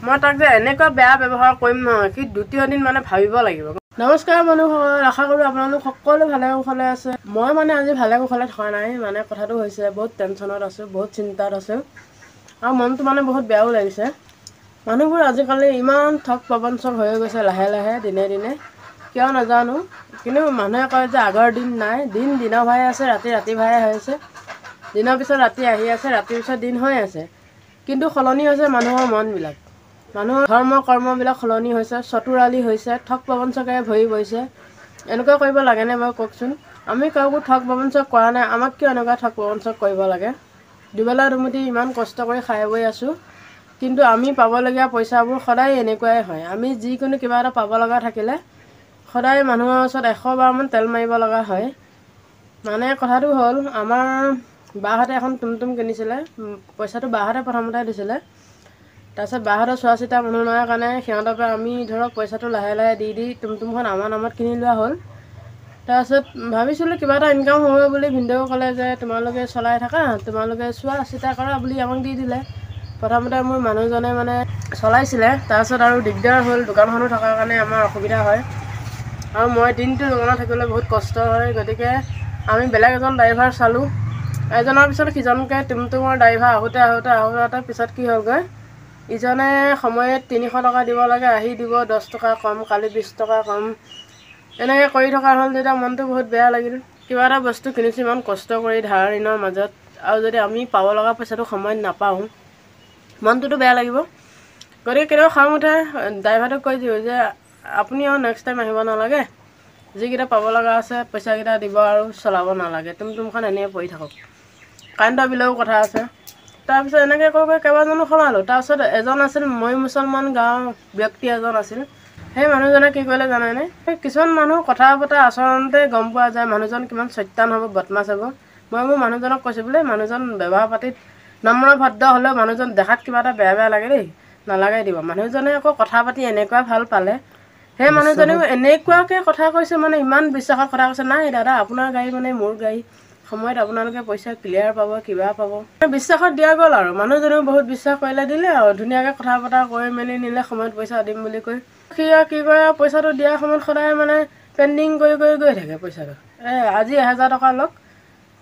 মই তাক যে এনেকুৱা বেয়া ব্যৱহাৰ কৰিম নহয়, সি দ্বিতীয় দিন মানে ভাবিব লাগিব। নমস্কাৰ বন্ধুসকল, আশা কৰোঁ আপোনালোক সকলো ভালে কুশলে আছে। মই মানে আজি ভালে কুশলে থকা নাই, মানে কথাটো হৈছে বহুত টেনশ্যনত আছোঁ, বহুত চিন্তাত আছোঁ আৰু মনটো মানে বহুত বেয়াও লাগিছে। মানুহবোৰ আজিকালি ইমান ঠগ প্ৰবঞ্চক হৈ গৈছে লাহে লাহে দিনে দিনে, কিয় নাজানো। কিন্তু মানুহে কয় যে আগৰ দিন নাই, দিন দিনৰ ভাই আছে, ৰাতি ৰাতি ভাই হৈছে, দিনৰ পিছত ৰাতি আহি আছে, ৰাতিৰ পিছত দিন হৈ আছে। কিন্তু সলনি হৈছে মানুহৰ মনবিলাক, মানুহৰ ধৰ্ম কৰ্মবিলাক সলনি হৈছে, চতুৰালি হৈছে, ঠগ প্ৰবঞ্চকেৰে ভৰি পৰিছে। এনেকুৱা কৰিব লাগেনে বাৰু কওকচোন? আমি কাকো ঠগ প্ৰবঞ্চক কৰা নাই, আমাক কিয় এনেকুৱা ঠগ প্ৰবঞ্চক কৰিব লাগে? দুবেলা দুমুঠি ইমান কষ্ট কৰি খাই বৈ আছোঁ, কিন্তু আমি পাবলগীয়া পইচাবোৰ সদায় এনেকুৱাই হয়। আমি যিকোনো কিবা এটা পাব লগা থাকিলে সদায় মানুহৰ ওচৰত 100 বাৰমান তেল মাৰিব লগা হয়। মানে কথাটো হ'ল, আমাৰ বাহঁতে এখন টুমটুম কিনিছিলে, পইচাটো বাহঁতে প্ৰথমতে দিছিলে। তাৰপিছত বাহঁতৰ চোৱা চিতা মানুহ নোহোৱাৰ কাৰণে সিহঁতৰ পৰা আমি ধৰক পইচাটো লাহে লাহে দি দি টুমটুমখন আমাৰ নামত কিনি লোৱা হ'ল। তাৰপিছত ভাবিছিলোঁ কিবা এটা ইনকাম হ'ব বুলি, ভিনদেউ ক'লে যে তোমালোকে চলাই থাকা, তোমালোকে চোৱা চিতা কৰা বুলি আমাক দি দিলে। প্ৰথমতে মোৰ মানুহজনে মানে চলাইছিলে, তাৰপিছত আৰু দিগদাৰ হ'ল, দোকানখনো থকাৰ কাৰণে আমাৰ অসুবিধা হয় আৰু মই দিনটো দোকানত থাকিবলৈ বহুত কষ্ট হয়। গতিকে আমি বেলেগ এজন ড্ৰাইভাৰ চালোঁ, এজনৰ পিছত সিজনকৈ টুমটুমৰ ড্ৰাইভাৰ আহোঁতে পিছত কি হ'লগৈ, ইজনে সময়ত 300 টকা দিব লাগে, আহি দিব 10 টকা কম, কালি 20 টকা কম, এনেকৈ কৰি থকা হ'ল। যেতিয়া মনটো বহুত বেয়া লাগিল, কিবা এটা বস্তু কিনিছোঁ ইমান কষ্ট কৰি ধাৰ ঋণৰ মাজত, আৰু যদি আমি পাব লগা পইচাটো সময়ত নাপাওঁ মনটোতো বেয়া লাগিব। গতিকে কেতিয়াবা খং উঠে, ড্ৰাইভাৰটোক কৈ দিওঁ যে আপুনি আৰু নেক্সট টাইম আহিব নালাগে, যিকেইটা পাব লগা আছে পইচাকেইটা দিব আৰু চলাব নালাগে, টুমটুমখন এনেই পৰি থাকক, কাৰেণ্টৰ বিলৰো কথা আছে। তাৰপিছত এনেকৈ কৈ কেইবাজনো সলালোঁ। তাৰপিছত এজন আছিল মই মুছলমান গাঁৱৰ ব্যক্তি এজন আছিল, সেই মানুহজনে কি কৰিলে জানেনে? সেই কিছুমান মানুহ কথা বতৰা আচৰণতে গম পোৱা যায় মানুহজন কিমান চৈতান হ'ব, বদমাছ হ'ব। মই মোৰ মানুহজনক কৈছোঁ বোলে, মানুহজন ব্যৱহাৰ পাতিত নম্ৰ ভদ্ৰ হ'লেও মানুহজন দেখাত কিবা এটা বেয়া বেয়া লাগে দেই, নালাগে দিব। মানুহজনে আকৌ কথা পাতি এনেকুৱা ভাল পালে, সেই মানুহজনেও এনেকুৱাকৈ কথা কৈছে, মানে ইমান বিশ্বাসত কথা কৈছে, নাই দাদা আপোনাৰ গাড়ী মানে মোৰ গাড়ী, সময়ত আপোনালোকে পইচা ক্লিয়াৰ পাব, কিবা পাব, বিশ্বাসত দিয়া গ'ল আৰু মানুহজনেও বহুত বিশ্বাস কৰিলে, দিলে আৰু ধুনীয়াকৈ কথা বতৰা কৰি মেলি নিলে, সময়ত পইচা দিম বুলি কৈ। সি আৰু কি কৰে, পইচাটো দিয়াৰ সময়ত সদায় মানে পেণ্ডিং কৰি গৈ থাকে পইচাটো। আজি 1000 টকা লওক,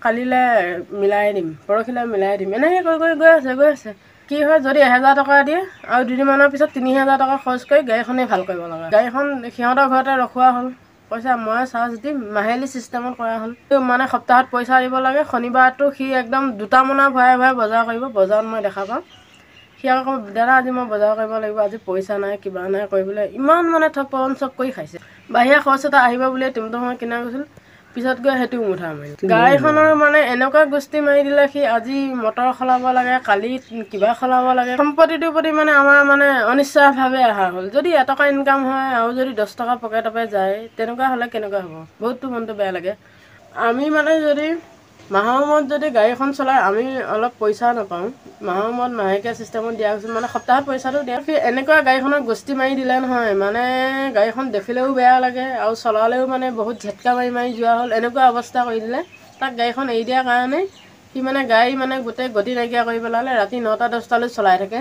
কালিলৈ মিলাই দিম, পৰহিলৈ মিলাই দিম, এনেকৈ গৈ আছে। কি হয়, যদি 1000 টকা দিয়ে আৰু দুদিনমানৰ পিছত 3000 টকা খৰচ কৰি গাড়ীখনেই ভাল কৰিব লগা, গাড়ীখন সিহঁতৰ ঘৰতে ৰখোৱা হ'ল, পইচা মই চাৰ্জ দিম, মাহিলী চিষ্টেমত কৰা হ'ল। মানে সপ্তাহত পইচা দিব লাগে, শনিবাৰটো সি একদম 2টা মোনা ভৰাই বজাৰ কৰিব, বজাৰত মই দেখা পাওঁ। সি আকৌ দাদা আজি মই বজাৰ কৰিব লাগিব, আজি পইচা নাই, কিবা নাই কৰিবলৈ, ইমান মানে ঠগ প্ৰবঞ্চক কৰি খাইছে। বাহিৰা খৰচ এটা আহিব বুলিয়ে টুমটুমখন কিনা গৈছিল, পিছত গৈ সেইটো মুঠা মাৰিল। গাড়ীখনৰ মানে এনেকুৱা গোষ্ঠী মাৰি দিলে, সি আজি মটৰ সলাব লাগে, কালি কিবা সলাব লাগে, সম্পত্তিটোৰ প্ৰতি মানে আমাৰ মানে অনিশ্চয়ভাৱে অহা হ'ল। যদি এটকা ইনকাম হয় আৰু যদি 10 টকা পকেটৰ পৰা যায়, তেনেকুৱা হ'লে কেনেকুৱা হ'ব? বহুতটো মনটো বেয়া লাগে। আমি মানে যদি মাহৰ মূৰত যদি গাড়ীখন চলাই আমি অলপ পইচা নাপাওঁ, মাহৰ মূৰত মাহেকীয়া চিষ্টেমত দিয়া হৈছিল, মানে সপ্তাহত পইচাটো দিয়া, সি এনেকুৱা গাড়ীখনৰ গোষ্ঠী মাৰি দিলে নহয়, মানে গাড়ীখন দেখিলেও বেয়া লাগে আৰু চলালেও মানে বহুত ঝেটকা মাৰি যোৱা হ'ল, এনেকুৱা অৱস্থা কৰি দিলে। তাক গাড়ীখন এৰি দিয়াৰ কাৰণে সি মানে গাড়ী মানে গোটেই গতি নাইকিয়া কৰি পেলালে, ৰাতি 9টা 10টালৈ চলাই থাকে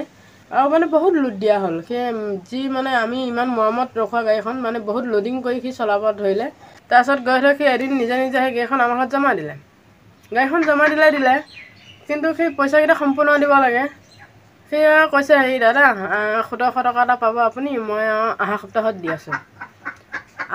আৰু মানে বহুত লোড দিয়া হ'ল। সেই যি মানে আমি ইমান মৰমত ৰখোৱা গাড়ীখন মানে বহুত লোডিং কৰি সি চলাব ধৰিলে। তাৰপিছত গৈ থৈ সি এদিন নিজে সেই গাড়ীখন আমাৰ ঘৰত জমা দিলে। গাড়ীখন জমা দিলে, কিন্তু সেই পইচাকেইটা সম্পূৰ্ণ দিব লাগে। সি কৈছে, হেৰি দাদা 1700 টকা এটা পাব আপুনি, মই অহা সপ্তাহত দি আছোঁ।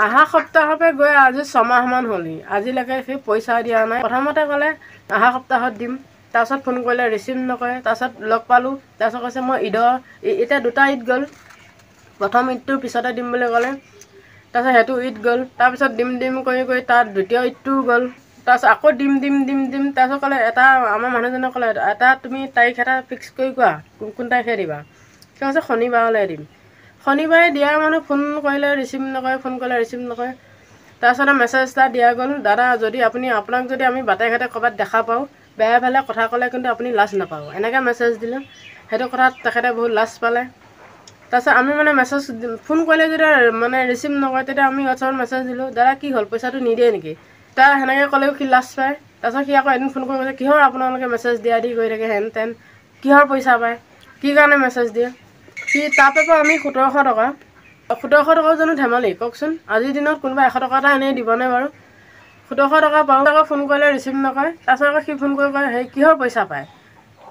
অহা সপ্তাহতে গৈ আজি 6 মাহমান হ'লহি, আজিলৈকে সি পইচা দিয়া নাই। প্ৰথমতে ক'লে অহা সপ্তাহত দিম, তাৰপিছত ফোন কৰিলে ৰিচিভ নকৰে, তাৰপিছত লগ পালোঁ, তাৰপিছত কৈছে মই এতিয়া 2টা ঈদ গ'ল, প্ৰথম ঈদটোৰ পিছতে দিম বুলি ক'লে, তাৰপিছত সেইটো ঈদ গ'ল, তাৰপিছত দিম কৰি তাত দ্বিতীয় ঈদটোও গ'ল, তাৰপিছত আকৌ দিম, তাৰপিছত ক'লে আমাৰ মানুহজনে ক'লে এটা তুমি তাৰিখ এটা ফিক্স কৰি কোৱা, কোন তাৰিখে দিবা। সেই কৈছে শনিবাৰলৈ দিম। শনিবাৰে দিয়া মানুহ ফোন কৰিলে ৰিচিভ নকৰে, তাৰপিছতে মেছেজ এটা দিয়া গ'ল, দাদা যদি আপোনাক যদি আমি বাটে ঘাটে ক'ৰবাত দেখা পাওঁ, বেয়া ভালে কথা ক'লে কিন্তু আপুনি লাজ নাপাব, এনেকৈ মেছেজ দিলোঁ। সেইটো কথাত তেখেতে বহুত লাজ পালে। তাৰপিছত আমি মানে ফোন কৰিলে যেতিয়া মানে ৰিচিভ নকৰে, তেতিয়া আমি হোৱাটছআপত মেছেজ দিলোঁ, দাদা কি হ'ল, পইচাটো নিদিয়ে নেকি? তাৰ সেনেকৈ ক'লেও সি লাজ পায়। তাৰপিছত সি আকৌ এদিন ফোন কৰি কৈছে, কিহৰ আপোনালোকে মেছেজ দিয়া দি কৰি থাকে, হেন তেন, কিহৰ পইচা পায়, কি কাৰণে মেছেজ দিয়ে? সি তাৰ পৰা আমি 1700 টকা 1700 টকাও জানো ধেমালি কওকচোন আজিৰ দিনত কোনোবা 100 টকা এটা এনেই দিবনে বাৰু 1700 টকা পাওঁ আকৌ ফোন কৰিলে ৰিচিভ নকৰে তাৰপিছত আকৌ সি ফোন কৰি কয় সেই কিহৰ পইচা পায়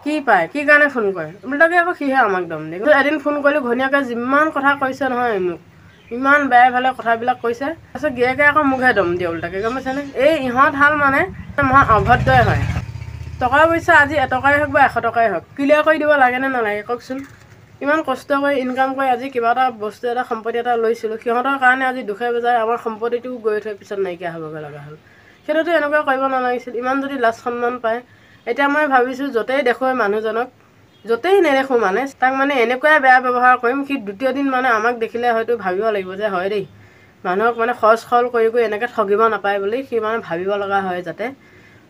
কি কাৰণে ফোন কৰে ওলোটাকে আকৌ সিহে আমাক দম দিয়ে এদিন ফোন কৰিলোঁ ঘনীয়াকৈ যিমান কথা কৈছে নহয় মোক ইমান বেয়া ভালে কথাবিলাক কৈছে তাৰপিছত গিয়েকে আকৌ মোকহে দম দিয়ে ওলোটাকে গম পাইছেনে এই ইহঁত হাল মানে মহা অভদ্ৰই হয় টকা পইচা আজি এটকাই হওক বা 100 টকাই হওক ক্লিয়াৰ কৰি দিব লাগে নে নালাগে কওকচোন ইমান কষ্ট কৰি ইনকাম কৰি আজি কিবা এটা বস্তু এটা সম্পত্তি এটা লৈছিলোঁ সিহঁতৰ কাৰণে আজি দুখে বজায় আমাৰ সম্পত্তিটো গৈ থৈ পিছত নাইকিয়া হ'বগৈ লগা হ'ল সেইটোতো এনেকুৱা কৰিব নালাগিছিল ইমান যদি লাজ সন্মান পায় এতিয়া মই ভাবিছোঁ য'তেই দেখোঁ মানুহজনক য'তেই নেদেখোঁ মানে তাক মানে এনেকুৱাই বেয়া ব্যৱহাৰ কৰিম সি দ্বিতীয় দিন মানে আমাক দেখিলে হয়তো ভাবিব লাগিব যে হয় দেই মানুহক মানে খৰচ কৰি এনেকৈ ঠগিব নাপায় বুলি সি মানে ভাবিব লগা হয় যাতে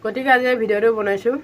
গতিকে আজি এই ভিডিঅ'টো বনাইছোঁ